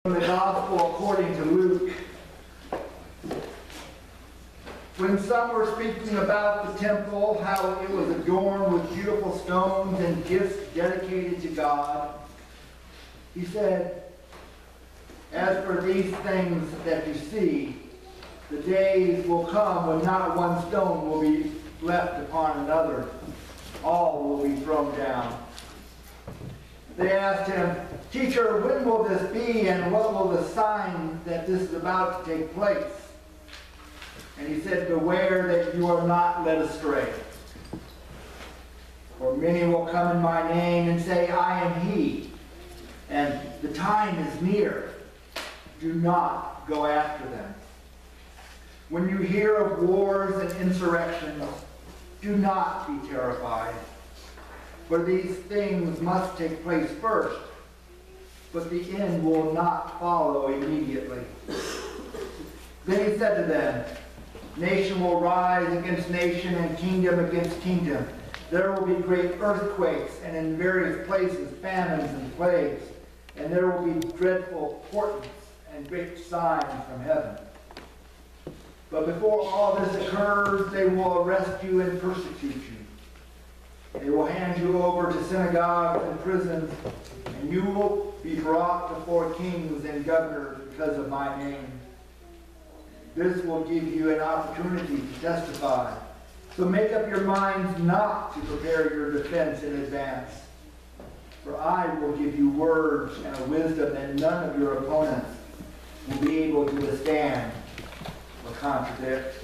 From the Gospel according to Luke. When some were speaking about the temple, how it was adorned with beautiful stones and gifts dedicated to God, he said, "As for these things that you see, the days will come when not one stone will be left upon another. All will be thrown down." They asked him, "Teacher, when will this be, and what will the sign that this is about to take place?" And he said, "Beware that you are not led astray. For many will come in my name and say, 'I am he,' and the time is near. Do not go after them. When you hear of wars and insurrections, do not be terrified. For these things must take place first, but the end will not follow immediately." Then he said to them, "Nation will rise against nation and kingdom against kingdom. There will be great earthquakes, and in various places famines and plagues, and there will be dreadful portents and great signs from heaven. But before all this occurs, they will arrest you and persecute you. They will hand you over to synagogues and prisons, and you will be brought before kings and governors because of my name. This will give you an opportunity to testify. So make up your minds not to prepare your defense in advance. For I will give you words and a wisdom that none of your opponents will be able to withstand or contradict.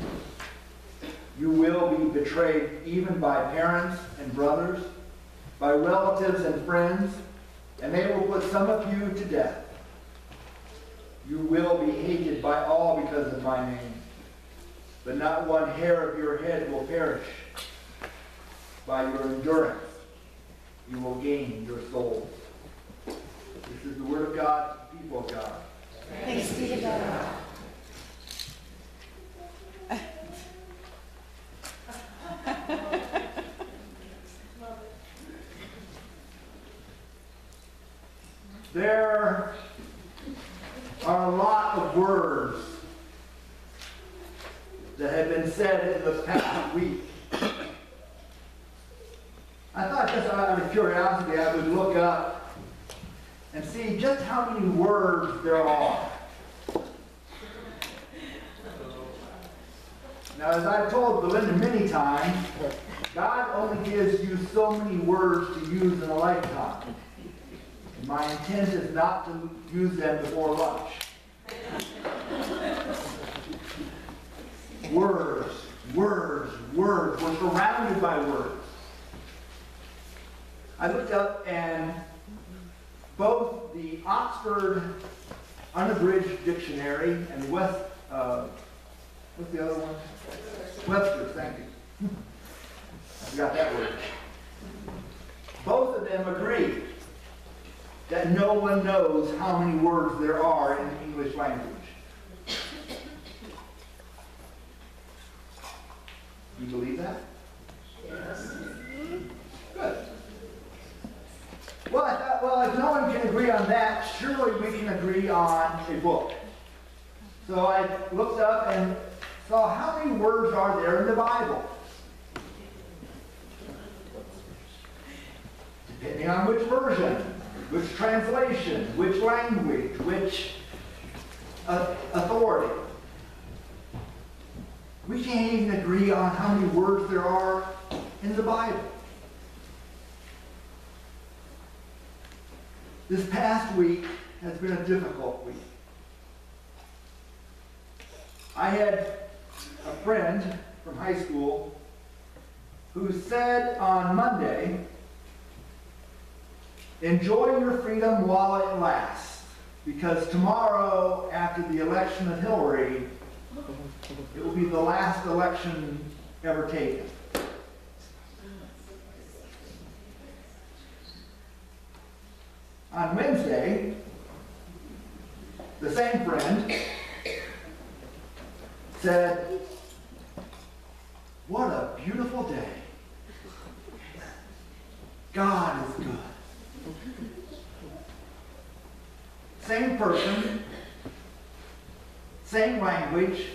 You will be betrayed even by parents and brothers, by relatives and friends, and they will put some of you to death. You will be hated by all because of my name, but not one hair of your head will perish. By your endurance, you will gain your souls." This is the word of God, the people of God. Thanks be to God. There are a lot of words that have been said in the past week. I thought, just out of curiosity, I would look up and see just how many words there are. Now, as I've told Belinda many times, God only gives you so many words to use in a lifetime. And my intent is not to use them before lunch. Words, words, words. We're surrounded by words. I looked up, and both the Oxford Unabridged Dictionary and what's the other one? Webster's, thank you. I forgot that word. Both of them agree that no one knows how many words there are in the English language. You believe that? Yes. Good. Well, I thought, well, if no one can agree on that, surely we can agree on a book. So I looked up and saw how many words are there in the Bible. Depending on which version, which translation, which language, which authority. We can't even agree on how many words there are in the Bible. This past week has been a difficult week. I had a friend from high school who said on Monday, "Enjoy your freedom while it lasts, because tomorrow, after the election of Hillary, it will be the last election ever taken." On Wednesday, the same friend said, "What a beautiful day. God is good." same person, same language,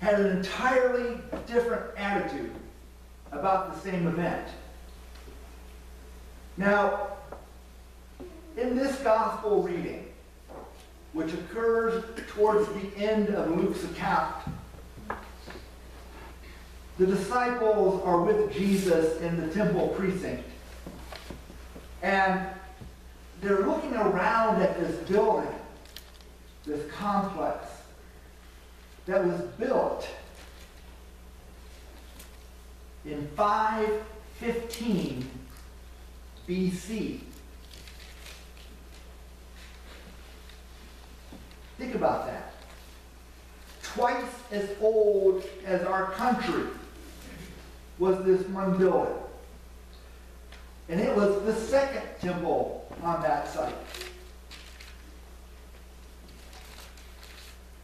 had an entirely different attitude about the same event. Now, in this gospel reading, which occurs towards the end of Luke's account, the disciples are with Jesus in the temple precinct. And they're looking around at this building, this complex, that was built in 515 BC. Think about that. Twice as old as our country was this one building. And it was the second temple on that site.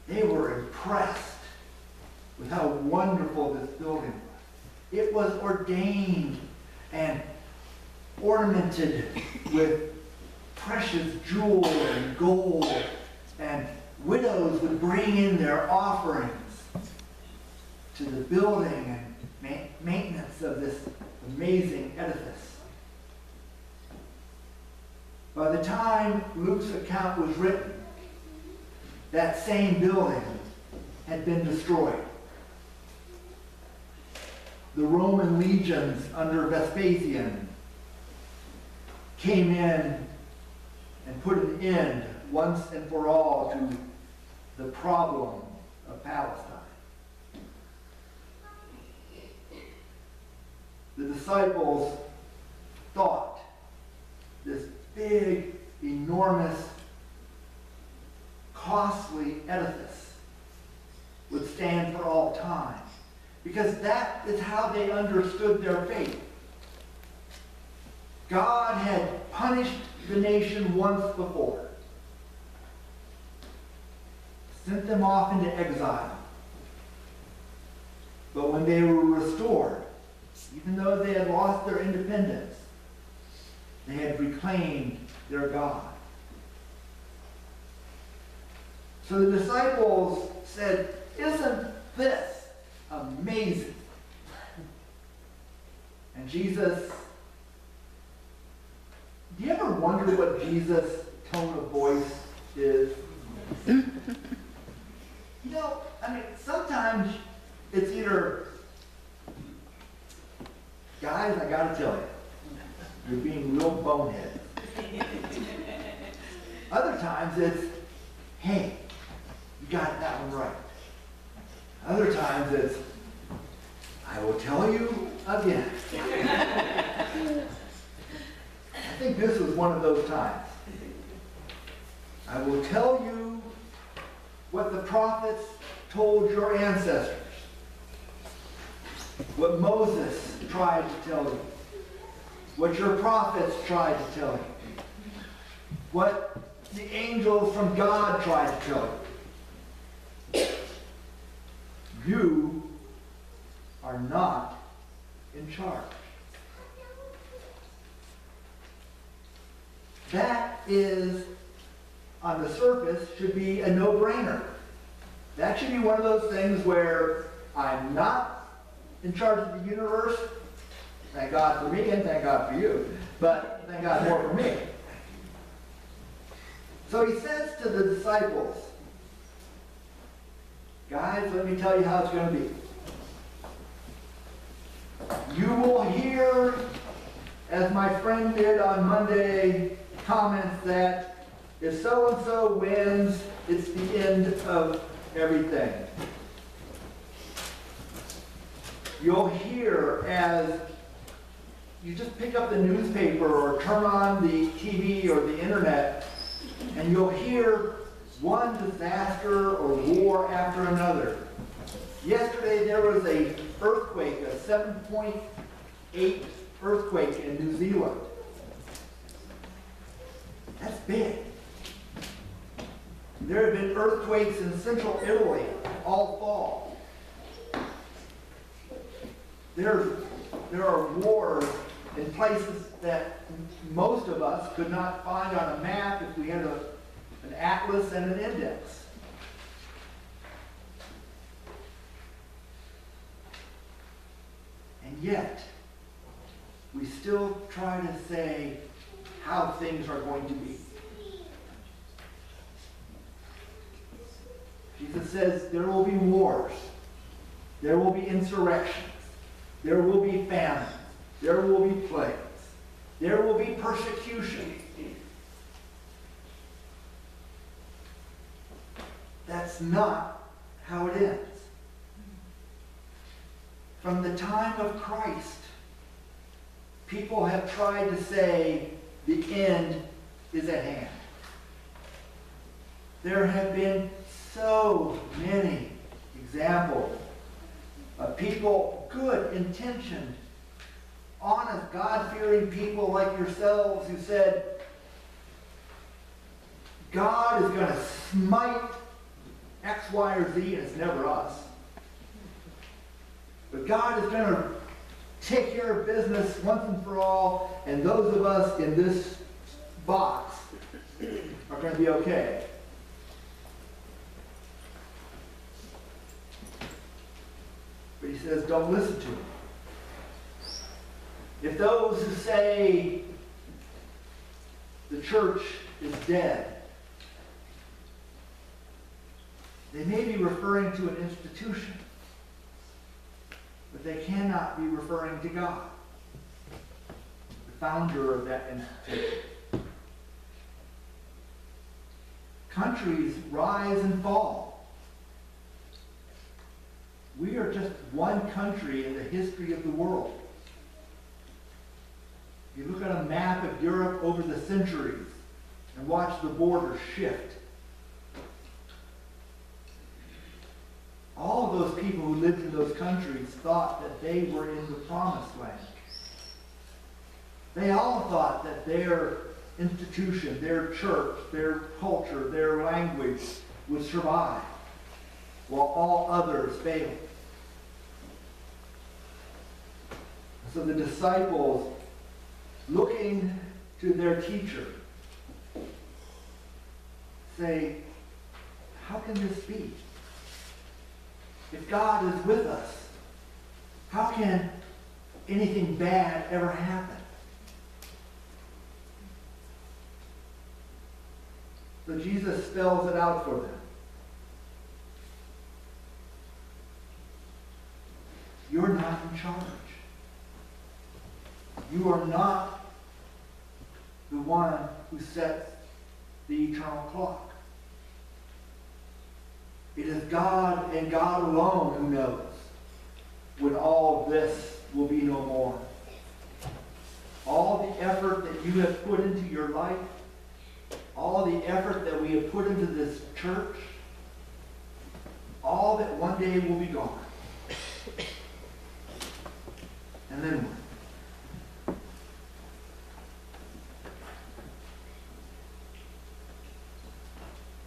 They were impressed with how wonderful this building was. It was ordained and ornamented with precious jewels and gold, and widows would bring in their offerings to the building and maintenance of this amazing edifice. By the time Luke's account was written, that same building had been destroyed. The Roman legions under Vespasian came in and put an end once and for all to the problem of Palestine. The disciples thought this big, enormous, costly edifice would stand for all time, because that is how they understood their faith. God had punished the nation once before, sent them off into exile. But when they were restored, even though they had lost their independence, they had reclaimed their God. So the disciples said, "Isn't this amazing?" And Jesus, do you ever wonder what Jesus' tone of voice is? You know, I mean, sometimes it's either, "Guys, I gotta tell you, you're being real bonehead." Other times it's, "Hey, you got that one right." Other times it's, "I will tell you again." I think this was one of those times. "I will tell you what the prophets told your ancestors, what Moses tried to tell you, what your prophets tried to tell you, what the angels from God tried to tell you. You are not in charge." That is, on the surface, should be a no-brainer. That should be one of those things where I'm not in charge of the universe. Thank God for me and thank God for you, but thank God more for me. So he says to the disciples, "Guys, let me tell you how it's going to be. You will hear, as my friend did on Monday, comments that if so-and-so wins, it's the end of everything. You'll hear as you just pick up the newspaper or turn on the TV or the internet, and you'll hear one disaster or war after another. Yesterday there was an earthquake, a 7.8 earthquake in New Zealand. That's big. There have been earthquakes in central Italy all fall. There are wars in places that most of us could not find on a map if we had to an atlas and an index. And yet, we still try to say how things are going to be. Jesus says there will be wars. There will be insurrections. There will be famines. There will be plagues. There will be persecution. That's not how it ends. From the time of Christ, people have tried to say the end is at hand. There have been so many examples of people, good intentioned, honest, God-fearing people like yourselves who said, God is going to smite X, Y, or Z, and it's never us. But God is going to take care of business once and for all, and those of us in this box are going to be okay. But he says, don't listen to him. If those who say the church is dead, they may be referring to an institution, but they cannot be referring to God, the founder of that institution. Countries rise and fall. We are just one country in the history of the world. You look at a map of Europe over the centuries and watch the borders shift. All of those people who lived in those countries thought that they were in the promised land. They all thought that their institution, their church, their culture, their language would survive, while all others failed. So the disciples, looking to their teacher, say, how can this be? If God is with us, how can anything bad ever happen? So Jesus spells it out for them. You're not in charge. You are not the one who sets the eternal clock. It is God and God alone who knows when all this will be no more. All the effort that you have put into your life, all the effort that we have put into this church, all that one day will be gone. And then what?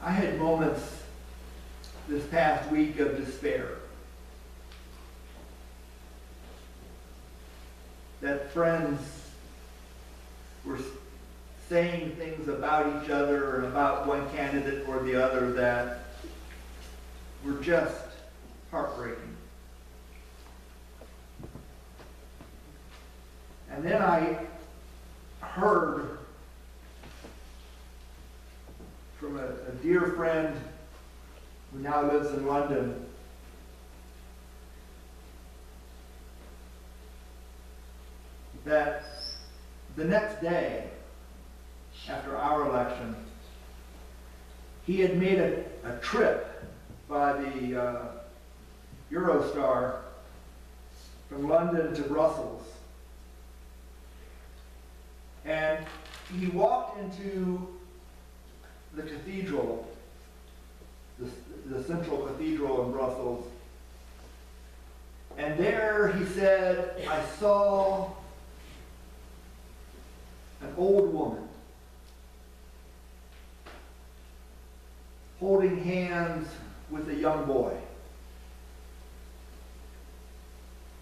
I had moments this past week of despair. That friends were saying things about each other and about one candidate or the other that were just heartbreaking. And then I heard from a dear friend who now lives in London, that the next day after our election, he had made a trip by the Eurostar from London to Brussels. And he walked into the cathedral, the central cathedral in Brussels. And there he said, I saw an old woman holding hands with a young boy.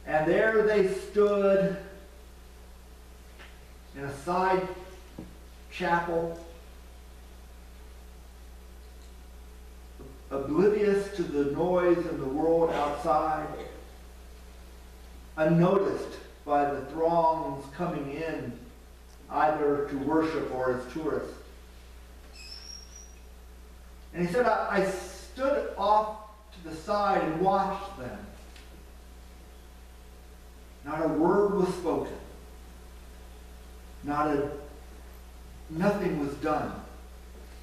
And there they stood in a side chapel oblivious to the noise in the world outside, unnoticed by the throngs coming in, either to worship or as tourists. And he said, I stood off to the side and watched them. Not a word was spoken. Nothing was done,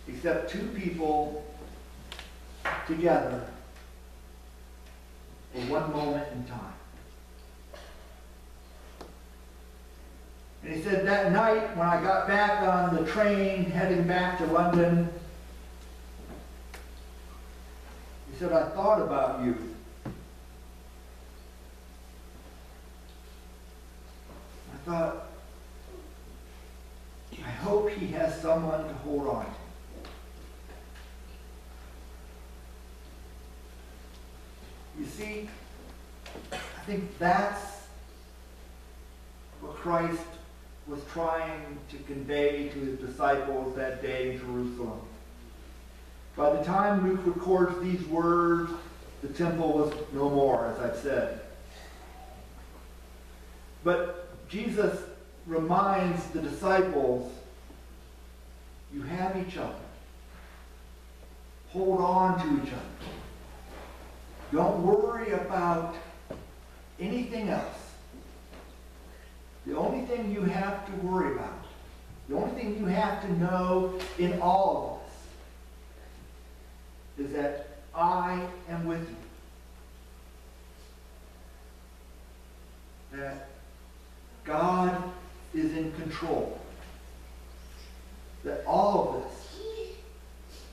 except two people together for one moment in time. And he said, that night when I got back on the train heading back to London, he said, I thought about you. I thought, I hope he has someone to hold on to. You see, I think that's what Christ was trying to convey to his disciples that day in Jerusalem. By the time Luke records these words, the temple was no more, as I've said. But Jesus reminds the disciples, you have each other. Hold on to each other. Don't worry about anything else. The only thing you have to worry about, the only thing you have to know in all of this is that I am with you. That God is in control. That all of this,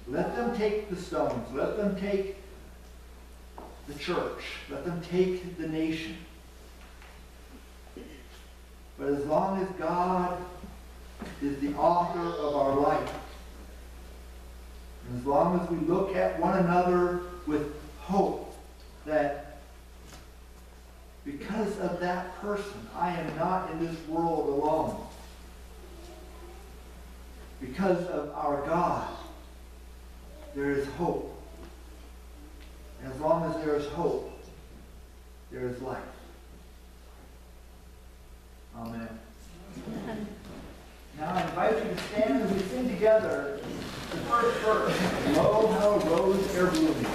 let them take the stones, let them take the church, let them take the nation. But as long as God is the author of our life, and as long as we look at one another with hope that because of that person, I am not in this world alone. Because of our God, there is hope. And as long as there is hope, there is life. Amen. Amen. Now I invite you to stand as we sing together the first verse, Lo, how a rose ere blooming.